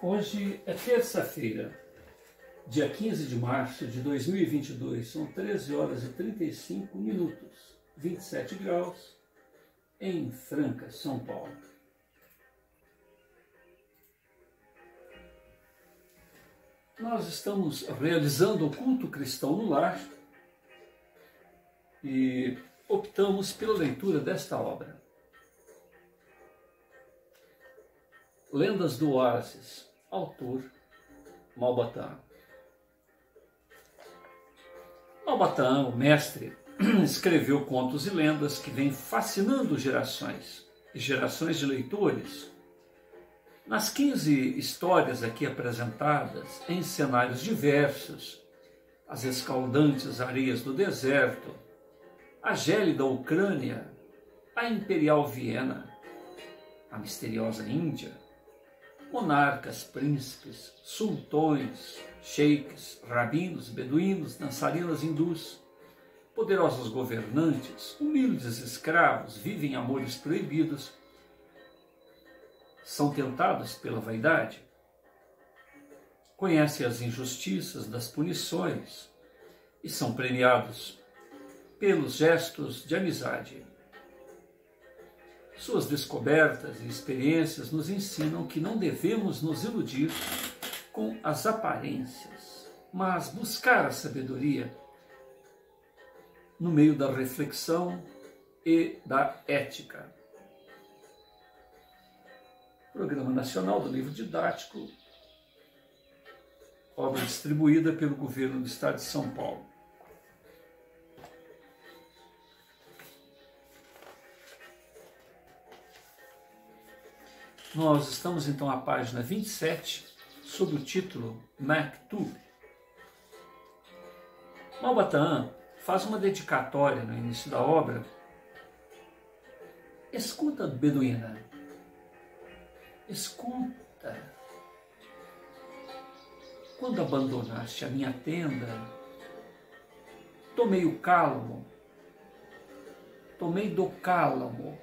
Hoje é terça-feira, dia 15 de março de 2022, são 13 horas e 35 minutos, 27 graus, em Franca, São Paulo. Nós estamos realizando o culto cristão no lar e optamos pela leitura desta obra. Lendas do Oásis, autor Malbatã. Malbatã, o mestre, escreveu contos e lendas que vêm fascinando gerações e gerações de leitores. Nas 15 histórias aqui apresentadas, em cenários diversos, as escaldantes areias do deserto, a gélida Ucrânia, a imperial Viena, a misteriosa Índia, monarcas, príncipes, sultões, sheiks, rabinos, beduínos, dançarinas hindus, poderosos governantes, humildes escravos, vivem amores proibidos, são tentados pela vaidade, conhecem as injustiças das punições e são premiados pelos gestos de amizade. Suas descobertas e experiências nos ensinam que não devemos nos iludir com as aparências, mas buscar a sabedoria no meio da reflexão e da ética. Programa Nacional do Livro Didático, obra distribuída pelo Governo do Estado de São Paulo. Nós estamos então à página 27, sob o título Maktub. Malbatã faz uma dedicatória no início da obra. Escuta, beduína, escuta. Quando abandonaste a minha tenda, tomei o cálamo, tomei do cálamo,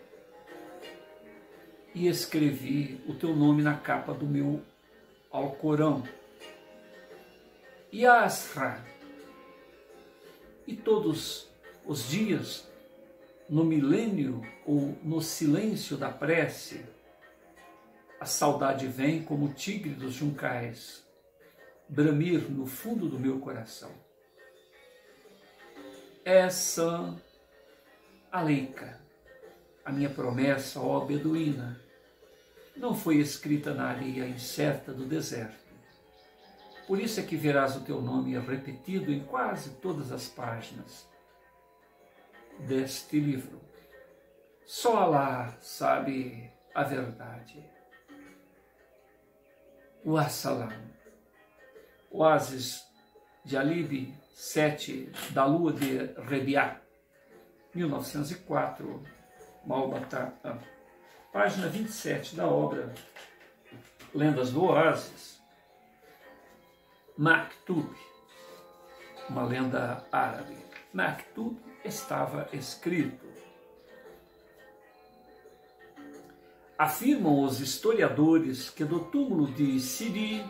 e escrevi o teu nome na capa do meu Alcorão. Yasra. E todos os dias, no milênio ou no silêncio da prece, a saudade vem como tigre dos juncais, bramir no fundo do meu coração. Essa aleika, a minha promessa, ó beduína, não foi escrita na areia incerta do deserto. Por isso é que verás o teu nome repetido em quase todas as páginas deste livro. Só Alá sabe a verdade. Wassalam. Oásis de Alib, 7 da lua de Rebiá, 1904, Malbatã. Página 27 da obra Lendas do Oásis. Maktub, uma lenda árabe. Maktub estava escrito. Afirmam os historiadores que do túmulo de Sidi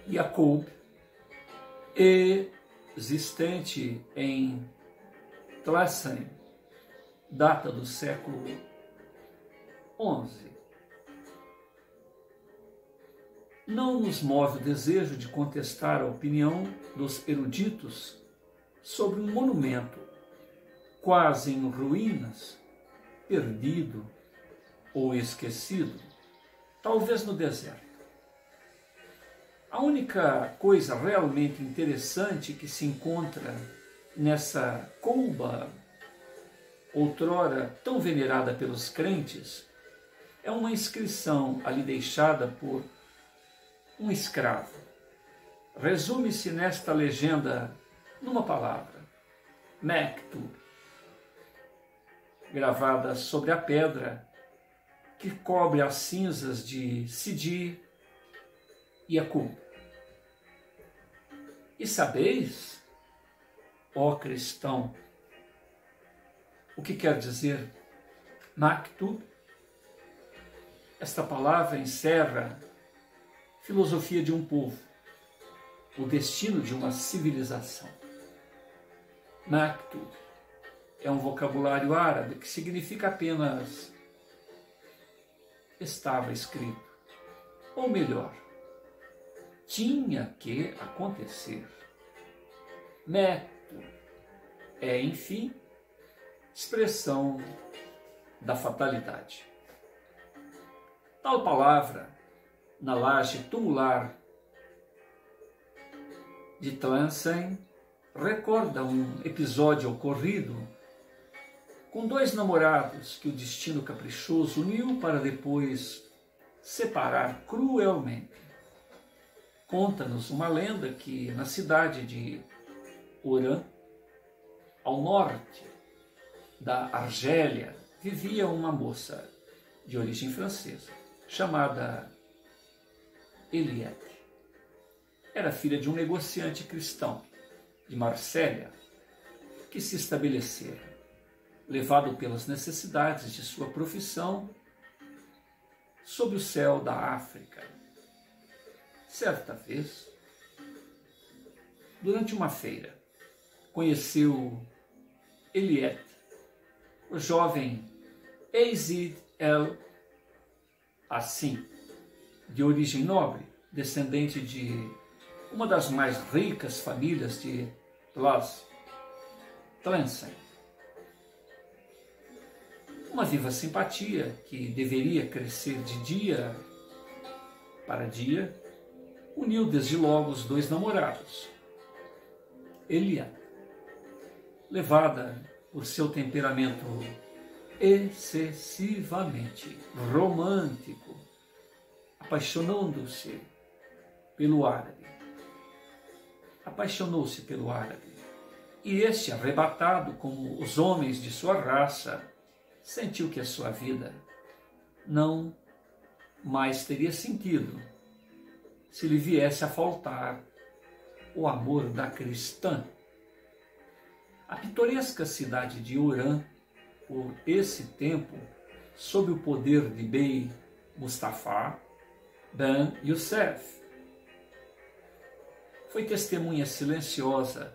Yaqub, existente em Tlassen, data do século XI, não nos move o desejo de contestar a opinião dos eruditos sobre um monumento quase em ruínas, perdido ou esquecido, talvez no deserto. A única coisa realmente interessante que se encontra nessa couba, outrora tão venerada pelos crentes, é uma inscrição ali deixada por um escravo. Resume-se nesta legenda numa palavra: Maktub, gravada sobre a pedra que cobre as cinzas de Sidi Yaqub. E sabeis, ó cristão, o que quer dizer Maktub? Esta palavra encerra filosofia de um povo, o destino de uma civilização. Maktub é um vocabulário árabe que significa apenas estava escrito, ou melhor, tinha que acontecer. Maktub é, enfim, expressão da fatalidade. Tal palavra, na laje tumular de Tlemcen, recorda um episódio ocorrido com dois namorados que o destino caprichoso uniu para depois separar cruelmente. Conta-nos uma lenda que na cidade de Oran, ao norte da Argélia, vivia uma moça de origem francesa, chamada Eliette. Era filha de um negociante cristão de Marsella, que se estabelecera, levado pelas necessidades de sua profissão, sob o céu da África. Certa vez, durante uma feira, conheceu Eliette, o jovem Ezid El Hassim, de origem nobre, descendente de uma das mais ricas famílias de Tlemcen. Uma viva simpatia que deveria crescer de dia para dia uniu desde logo os dois namorados. Eliette, levada por seu temperamento excessivamente romântico, apaixonou-se pelo árabe. E este, arrebatado como os homens de sua raça, sentiu que a sua vida não mais teria sentido se lhe viesse a faltar o amor da cristã. A pitoresca cidade de Oran, por esse tempo, sob o poder de Bey Mustafa Ben Youssef, foi testemunha silenciosa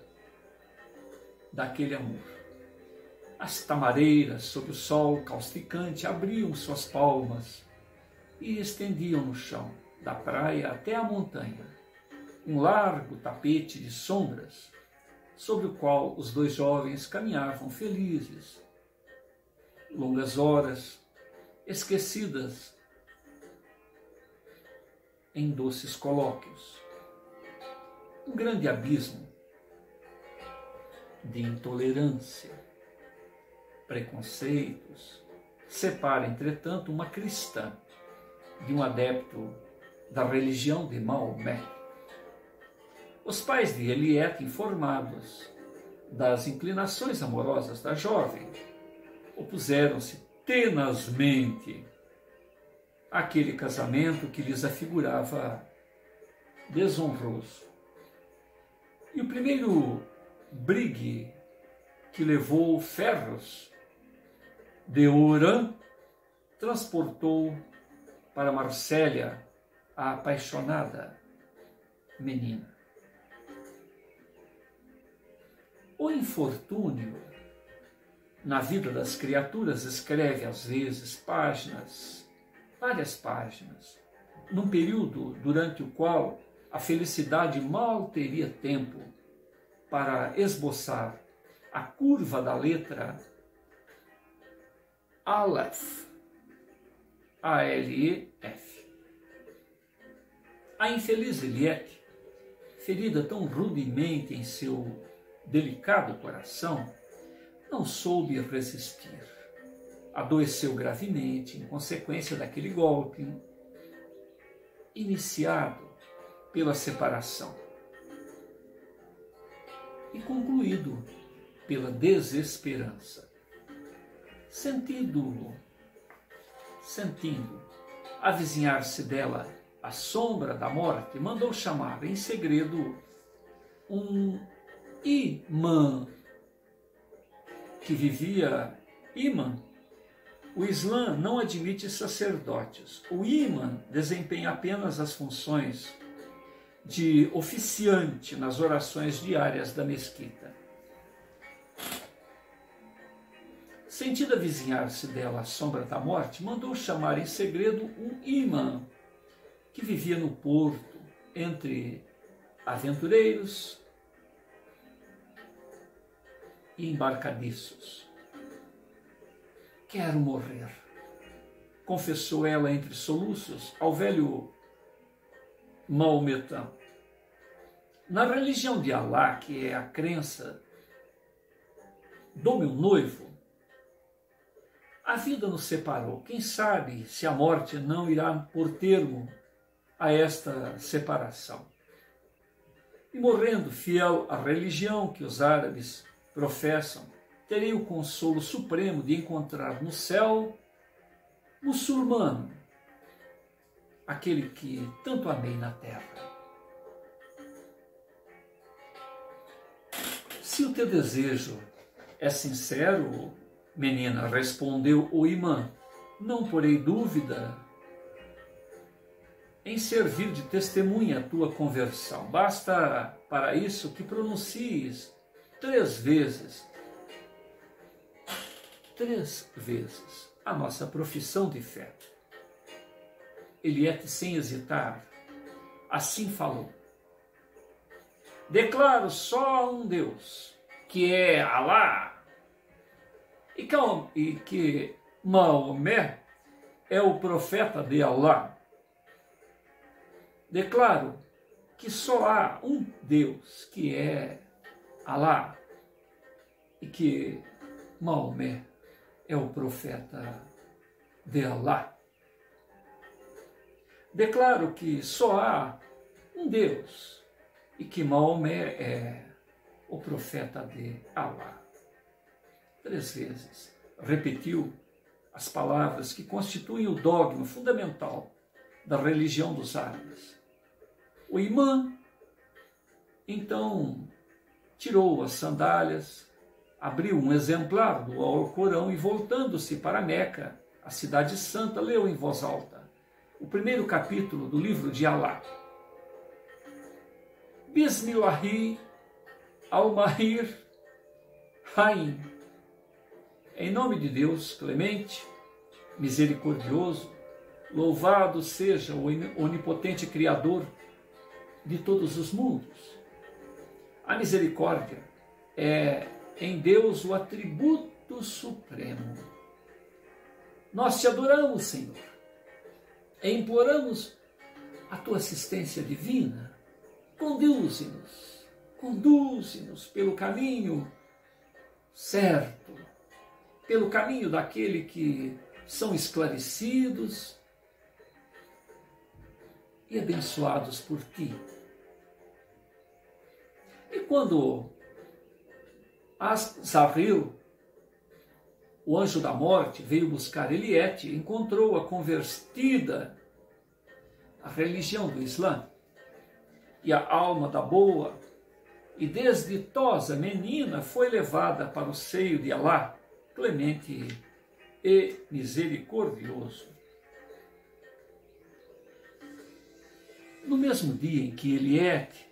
daquele amor. As tamareiras, sob o sol causticante, abriam suas palmas e estendiam no chão, da praia até a montanha, um largo tapete de sombras, sobre o qual os dois jovens caminhavam felizes. Longas horas, esquecidas em doces colóquios. Um grande abismo de intolerância, preconceitos, separa, entretanto, uma cristã de um adepto da religião de Maomé. Os pais de Eliette, informados das inclinações amorosas da jovem, opuseram-se tenazmente àquele casamento que lhes afigurava desonroso. E o primeiro brigue que levou ferros de Oran transportou para Marsella a apaixonada menina. O infortúnio na vida das criaturas escreve às vezes páginas, várias páginas, num período durante o qual a felicidade mal teria tempo para esboçar a curva da letra Aleph, A-L-E-F. A infeliz Eliette, ferida tão rudemente em seu delicado coração, não soube resistir. Adoeceu gravemente em consequência daquele golpe iniciado pela separação e concluído pela desesperança. Sentindo avizinhar-se dela a sombra da morte, mandou chamar em segredo um imã que vivia O Islã não admite sacerdotes. O ímã desempenha apenas as funções de oficiante nas orações diárias da mesquita. Sentindo avizinhar-se dela a sombra da morte, mandou chamar em segredo um ímã que vivia no porto, entre aventureiros e embarcadiços. Quero morrer, confessou ela entre soluços ao velho maometão. Na religião de Alá, que é a crença do meu noivo, a vida nos separou. Quem sabe se a morte não irá pôr termo a esta separação. E morrendo fiel à religião que os árabes professam, terei o consolo supremo de encontrar no céu muçulmano, aquele que tanto amei na terra. Se o teu desejo é sincero, menina, respondeu o imã, não porei dúvida em servir de testemunha a tua conversão. Basta para isso que pronuncies 3 vezes a nossa profissão de fé. Eliette, sem hesitar, assim falou: declaro só um Deus, que é Alá, e que Maomé é o profeta de Alá. Declaro que só há um Deus, que é Alá, e que Maomé é o profeta de Alá. Declaro que só há um Deus e que Maomé é o profeta de Alá. 3 vezes repetiu as palavras que constituem o dogma fundamental da religião dos árabes. O imã, então, tirou as sandálias, abriu um exemplar do Alcorão e, voltando-se para Meca, a cidade santa, leu em voz alta o primeiro capítulo do livro de Alá. Bismillahi al-Mahir Rahim. Em nome de Deus clemente, misericordioso, louvado seja o onipotente Criador de todos os mundos. A misericórdia é em Deus o atributo supremo. Nós te adoramos, Senhor, e imploramos a tua assistência divina. Conduze-nos pelo caminho certo, pelo caminho daquele que são esclarecidos e abençoados por ti. E quando Azrael, o anjo da morte, veio buscar Eliette, encontrou-a convertida à religião do Islã, e a alma da boa e desditosa menina foi levada para o seio de Alá, clemente e misericordioso. No mesmo dia em que Eliette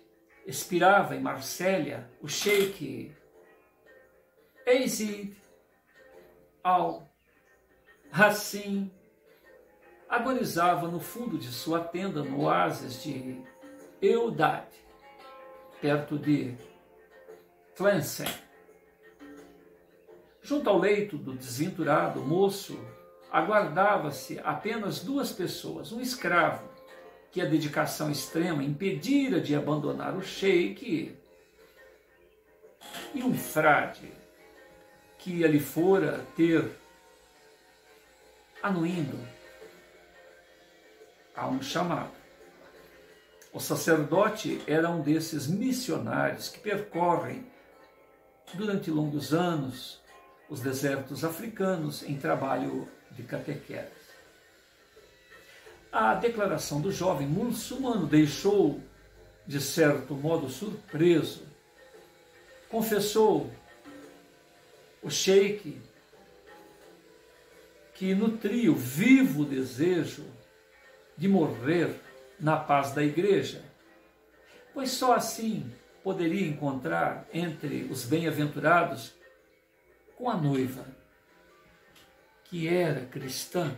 expirava em Marsella, o sheik Yazid al-Hassin agonizava no fundo de sua tenda no oásis de Eudade, perto de Tlemcen. Junto ao leito do desventurado moço, aguardava-se apenas 2 pessoas, um escravo, que a dedicação extrema impedira de abandonar o sheik, e um frade, que ali fora ter, anuindo a um chamado. O sacerdote era um desses missionários que percorrem durante longos anos os desertos africanos em trabalho de catequese. A declaração do jovem muçulmano deixou, de certo modo, surpreso. Confessou o sheik que nutria o vivo desejo de morrer na paz da igreja, pois só assim poderia encontrar entre os bem-aventurados com a noiva, que era cristã.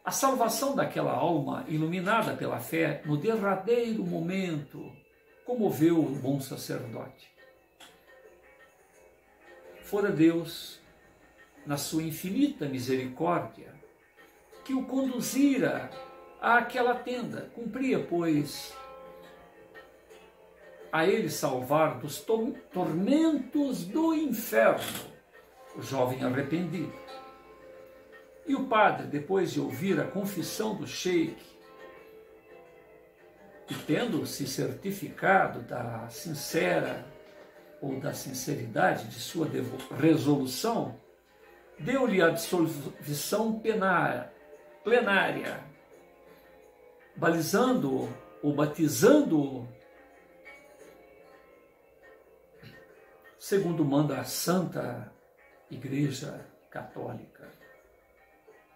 A salvação daquela alma iluminada pela fé no derradeiro momento comoveu o bom sacerdote. Fora Deus, na sua infinita misericórdia, que o conduzira àquela tenda. Cumpria, pois, a ele salvar dos tormentos do inferno o jovem arrependido. E o padre, depois de ouvir a confissão do sheik, e tendo-se certificado da sincera ou da sinceridade de sua resolução, deu-lhe a absolvição plenária, balizando-o ou batizando-o, segundo manda a Santa Igreja Católica.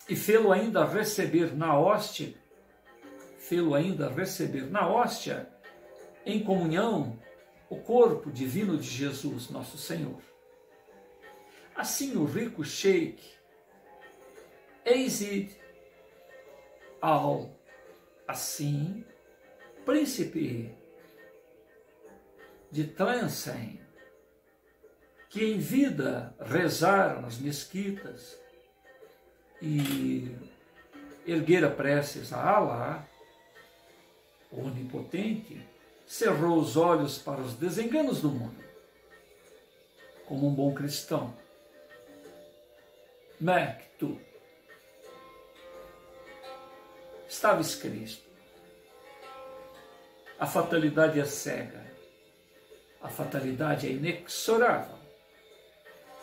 E fê-lo ainda receber na hóstia, em comunhão, o corpo divino de Jesus, nosso Senhor. Assim o rico sheik Aziz assim, príncipe de Tlemcen, que em vida rezara nas mesquitas e erguera preces a Alá, o onipotente, cerrou os olhos para os desenganos do mundo, como um bom cristão. Maktub. Estava escrito: a fatalidade é cega, a fatalidade é inexorável.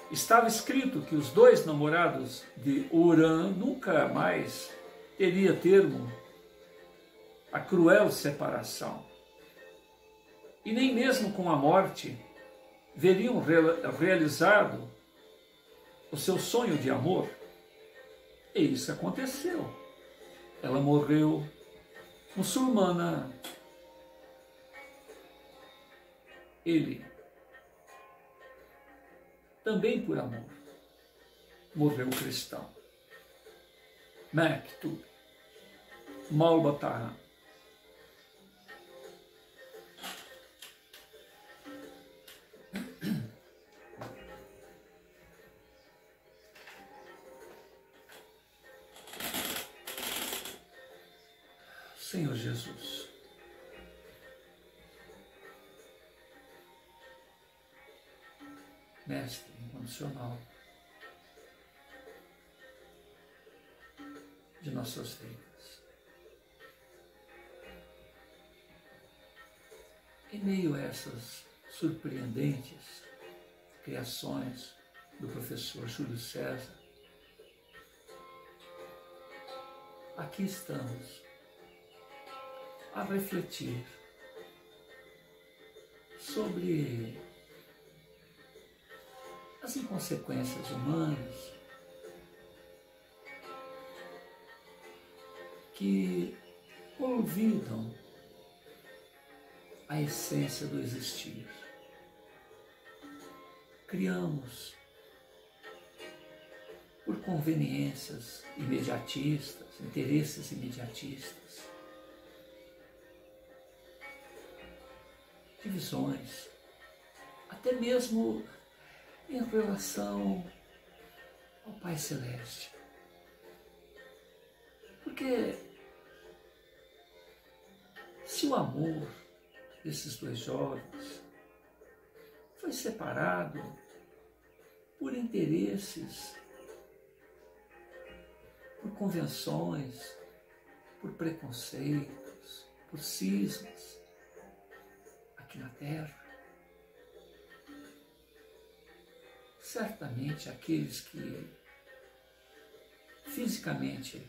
Estava escrito que os dois namorados de Urã nunca mais teria termo a cruel separação, e nem mesmo com a morte veriam realizado o seu sonho de amor. E isso aconteceu. Ela morreu muçulmana, ele também por amor morreu cristão. Maktub, Malbataha. Senhor Jesus, Mestre incondicional de nossas vidas, em meio a essas surpreendentes criações do professor Júlio César, aqui estamos a refletir sobre as inconsequências humanas que olvidam a essência do existir. Criamos, por conveniências imediatistas, interesses imediatistas, divisões, até mesmo em relação ao Pai Celeste. Porque se o amor desses dois jovens foi separado por interesses, por convenções, por preconceitos, por cismas aqui na Terra, certamente aqueles que fisicamente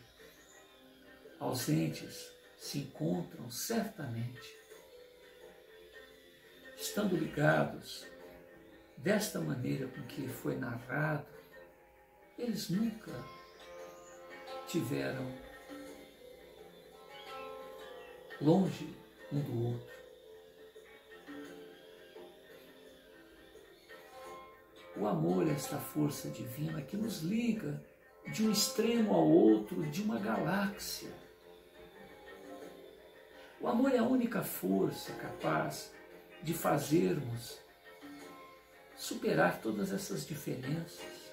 ausentes se encontram certamente, estando ligados desta maneira com que foi narrado eles nunca tiveram longe um do outro. O amor é esta força divina que nos liga de um extremo ao outro de uma galáxia. O amor é a única força capaz de fazermos superar todas essas diferenças.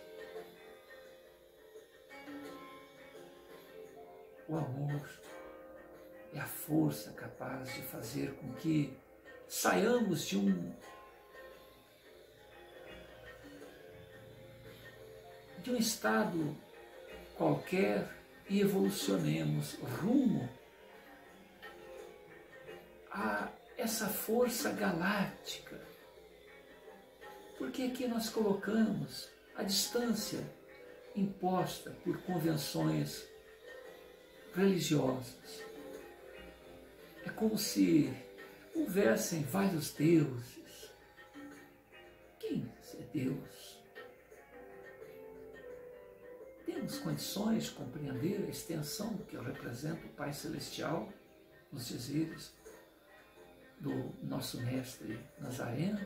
O amor é a força capaz de fazer com que saiamos de um estado qualquer e evolucionemos rumo a essa força galáctica. Porque aqui nós colocamos a distância imposta por convenções religiosas. É como se houvessem vários deuses. Quem é Deus? Temos condições de compreender a extensão que representa o Pai Celestial nos dizeres do nosso Mestre Nazareno?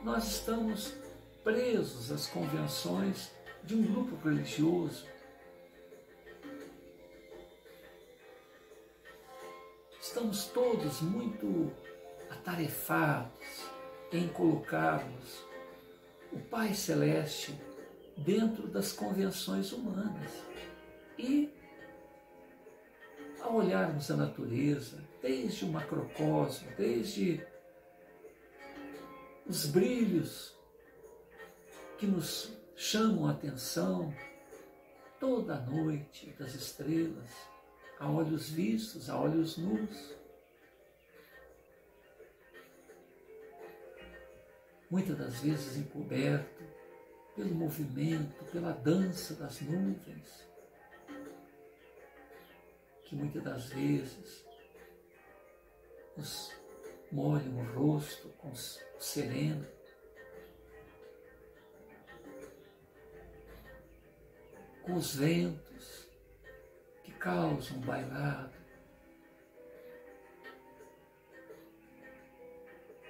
Nós estamos presos às convenções de um grupo religioso. Estamos todos muito atarefados em colocarmos o Pai Celeste dentro das convenções humanas. E, ao olharmos a natureza, desde o macrocosmo, desde os brilhos que nos chamam a atenção toda a noite das estrelas, a olhos vistos, a olhos nus, muitas das vezes encoberto pelo movimento, pela dança das nuvens, que muitas das vezes nos molham o rosto com sereno. Com os ventos que causam bailado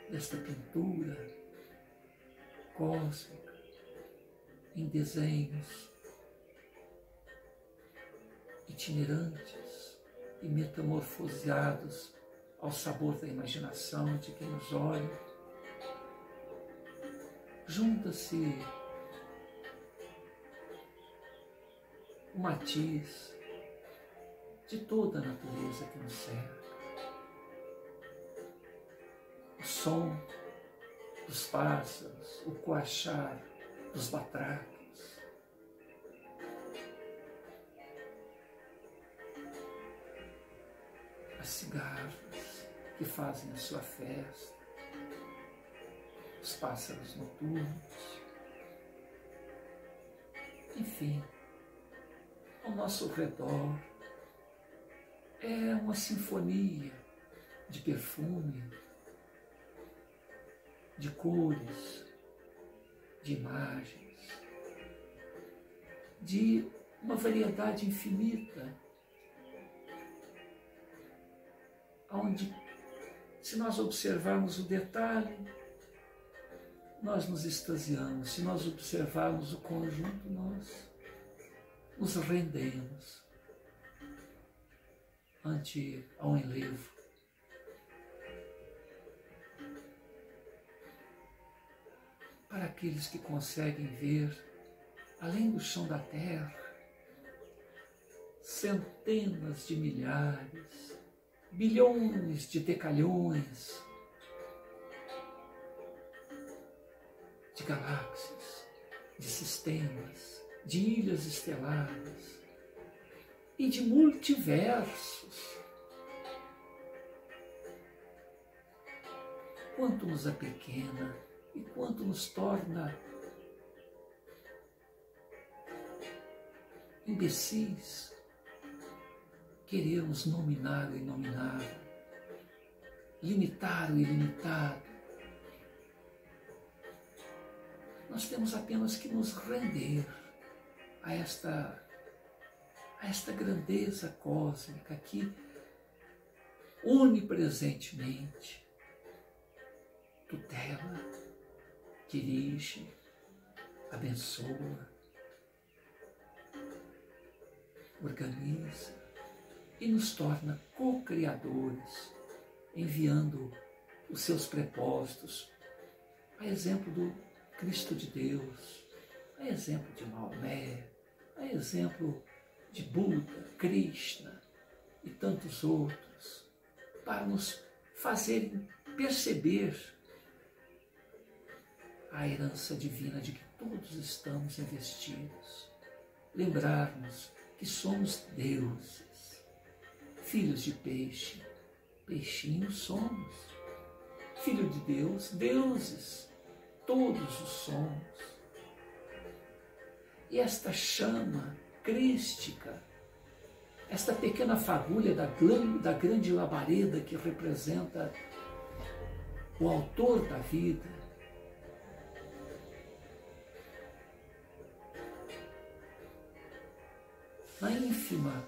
desta pintura cósmica em desenhos itinerantes e metamorfoseados ao sabor da imaginação de quem os olha. Junta-se o matiz de toda a natureza que nos cerca. O som dos pássaros, o coachar dos batracos. As cigarras que fazem a sua festa, os pássaros noturnos, enfim, ao nosso redor é uma sinfonia de perfume, de cores, de imagens, de uma variedade infinita, onde, se nós observarmos o detalhe, nós nos extasiamos. Se nós observarmos o conjunto, nós nos rendemos ante ao enlevo. Para aqueles que conseguem ver, além do chão da terra, centenas de milhares, bilhões de decalhões de galáxias, de sistemas, de ilhas estelares e de multiversos. Quanto nos apequena e quanto nos torna imbecis queremos nominar o inominável, limitar o ilimitado, Nós temos apenas que nos render a esta grandeza cósmica que onipresentemente tutela, dirige, abençoa, organiza e nos torna co-criadores, enviando os seus propósitos, a exemplo do Cristo de Deus, a exemplo de Maomé, a exemplo de Buda, Krishna e tantos outros, para nos fazerem perceber a herança divina de que todos estamos investidos. Lembrarmos que somos deuses, filhos de peixe, peixinhos somos. Filho de Deus, deuses, todos os somos. E esta chama crística, esta pequena fagulha da grande labareda que representa o autor da vida, na ínfima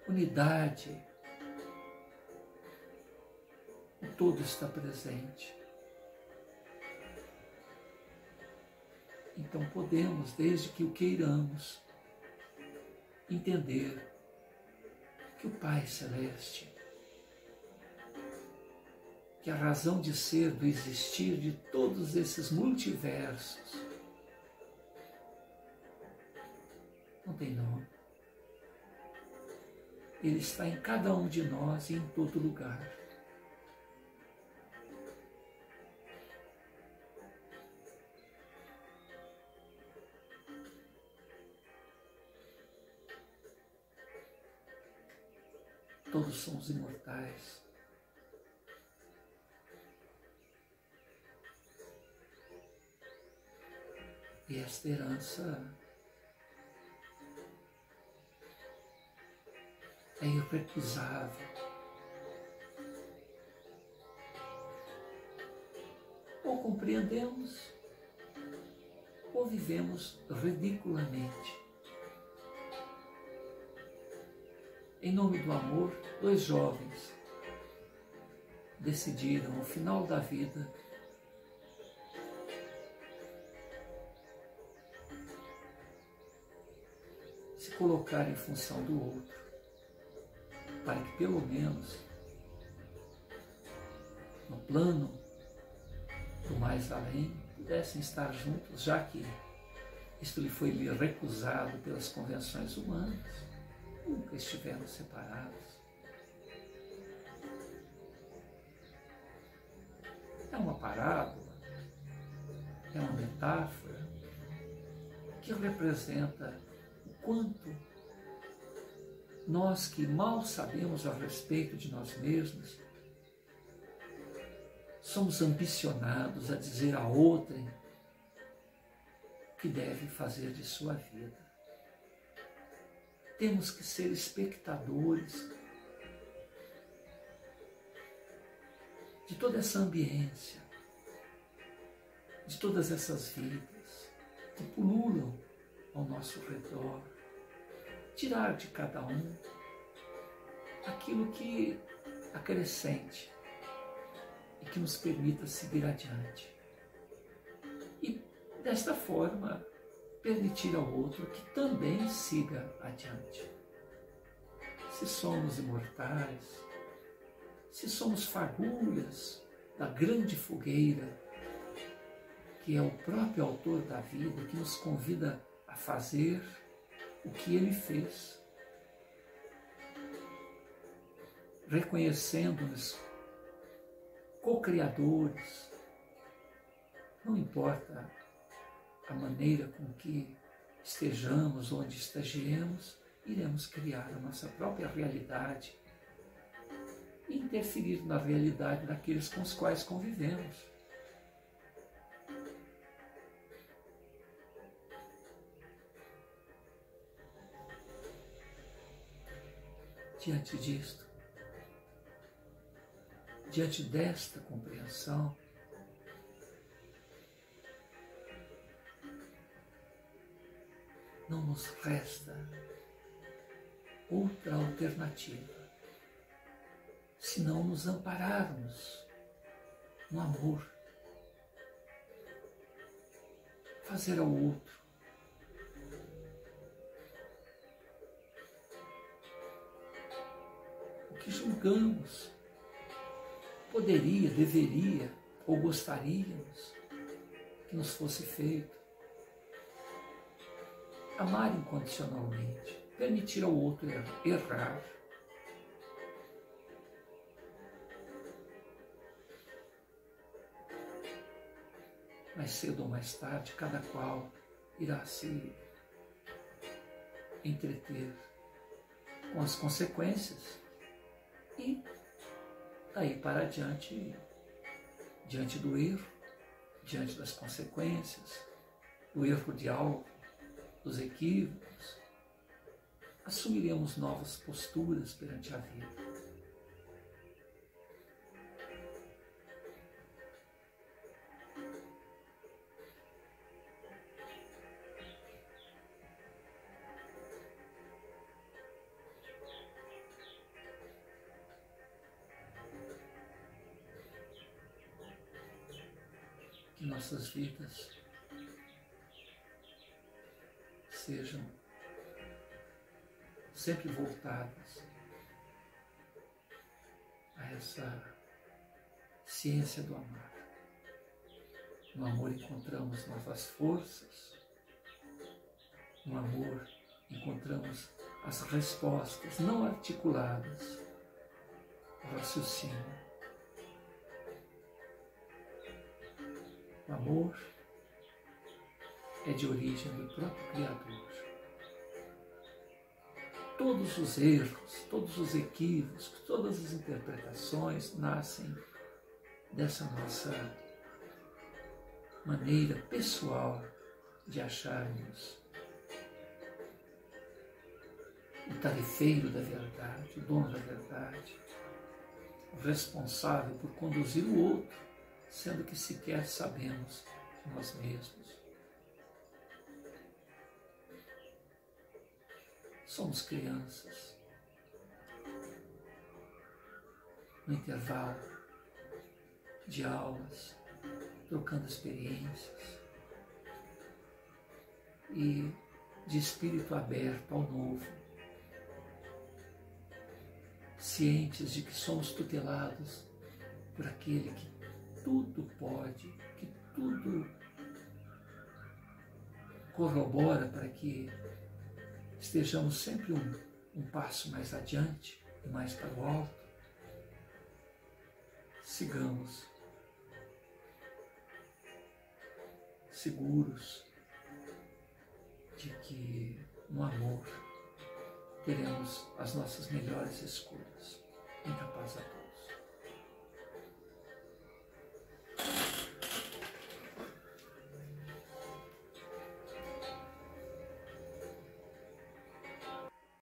unidade, o todo está presente. Então podemos, desde que o queiramos, entender que o Pai Celeste, que a razão de ser, do existir de todos esses multiversos, não tem nome. Ele está em cada um de nós e em todo lugar. Todos somos imortais. E esta herança é irrecusável. Ou compreendemos, ou vivemos ridiculamente. Em nome do amor, 2 jovens decidiram, ao final da vida, se colocar em função do outro, para que pelo menos no plano do mais além pudessem estar juntos, já que isto lhe foi recusado pelas convenções humanas. Nunca estiveram separados. É uma parábola, é uma metáfora que representa o quanto nós que mal sabemos a respeito de nós mesmos, somos ambicionados a dizer a outrem o que deve fazer de sua vida. Temos que ser espectadores de toda essa ambiência, de todas essas vidas que pululam ao nosso redor, tirar de cada um aquilo que acrescente e que nos permita seguir adiante. E desta forma, permitir ao outro que também siga adiante. Se somos imortais, se somos fagulhas da grande fogueira, que é o próprio autor da vida, que nos convida a fazer o que ele fez, reconhecendo-nos co-criadores, não importa a maneira com que estejamos, onde estagiemos, iremos criar a nossa própria realidade e interferir na realidade daqueles com os quais convivemos. Diante disto, diante desta compreensão, não nos resta outra alternativa senão nos ampararmos no amor, fazer ao outro o que julgamos poderia, deveria ou gostaríamos que nos fosse feito. Amar incondicionalmente, permitir ao outro errar. Mais cedo ou mais tarde, cada qual irá se entreter com as consequências e daí para diante do erro, diante das consequências, do erro de algo, dos equívocos, assumiremos novas posturas perante a vida. Que nossas vidas sejam sempre voltadas a essa ciência do amar. No amor encontramos novas forças, no amor encontramos as respostas não articuladas ao raciocínio. O amor é de origem do próprio Criador. Todos os erros, todos os equívocos, todas as interpretações nascem dessa nossa maneira pessoal de acharmos o tarefeiro da verdade, o dono da verdade, o responsável por conduzir o outro, sendo que sequer sabemos de nós mesmos. Somos crianças. No intervalo de aulas, trocando experiências e de espírito aberto ao novo, cientes de que somos tutelados por aquele que tudo pode, que tudo corrobora para que estejamos sempre um passo mais adiante e mais para o alto. Sigamos seguros de que no amor teremos as nossas melhores escolhas. Muita paz.